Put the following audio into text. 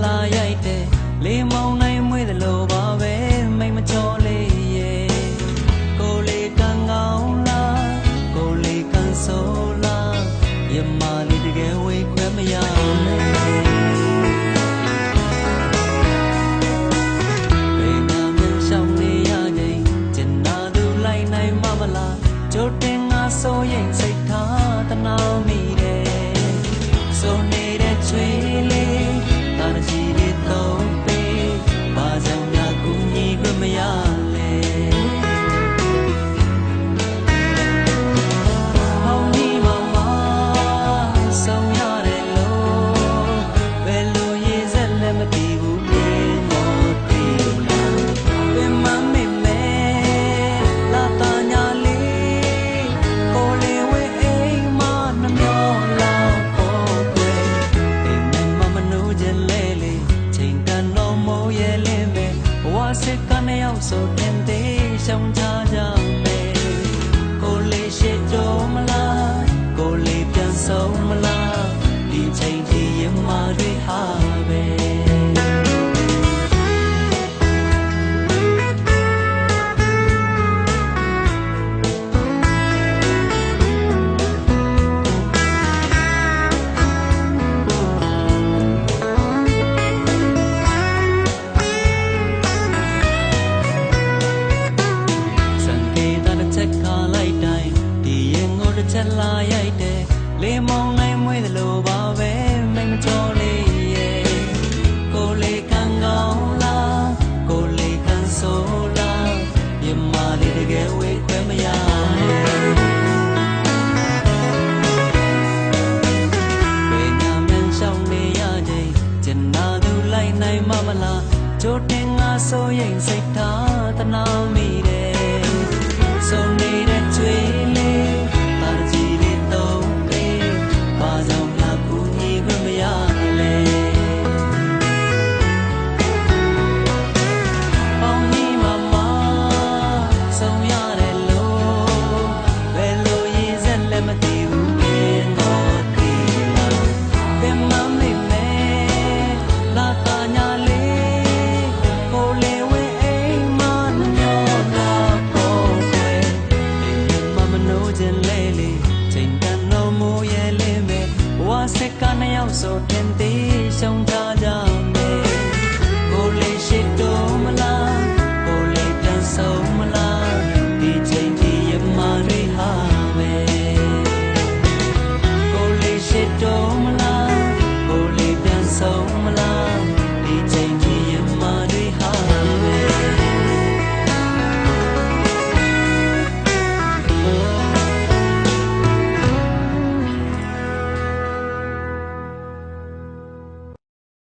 လာရိုက်တဲ့လေမောင်နိုင်မွေးသလိုပါပဲမိတ်မချောလေးရဲ့ကိုလေးကံကောင်းလားကိုလေးကံဆိုးလားရမလေးတကယ်ဝေခွဲမရနဲ့ဘယ်ကမှရှောင်နေရခြင်းကျင်နာသူလိုက်နိုင်မမလားကြိုတင်ငါဆိုရင်စိတ်ထားတနာမိတယ်ဆိုနေတဲ့ချွေလေးတာရှိတဲ့တော့ပေးဘာကြောင့်များကူညီခွင့်မရလဲဟောင်းကြီးမမဆုံးရတယ်လို့ဘယ်လိုရေးစက်လည်းမသိဘူးလေတော့တည်လားဘယ်မှမမဲလာတာညာလေးကိုလေးဝဲအိမ်မနှမျောလာပေါ်ွယ်အိမ်မမနိုးကြလေချိန်တန်တော့မိုးရဲ့လင်းပဲဘဝစစ်ကနေရောက်ဆိုတင်သေးရှောင်ချကြမယ်ကိုလေးရှိကြုံမလားကိုလေးပြန်ဆုံးမလားဒီချိန်ကြီးရမတွေဟာပဲချက်လာရိုက်တယ်လေမောင်နိုင်မွေးသလိုပါပဲမိတ်မချောလေးရဲ့ကိုလေးကံကောင်းလားကိုလေးကံဆိုးလားမြမလေးတကယ်ဝေခွဲမရဘယ်ညမှန်းရှောင်နေရခြင်းကျင်နာသူလိုက်နိုင်မမလားကြိုတင်ငါဆိုရင်စိတ်ထားတနာမိတယ်ဆိုနေတဲ့ချွေလေးချိန်တန်တော့မိုးရဲ့လင်းပဲဘဝစစ်ကနေရောက်ဆိုတင်သေးရှုံး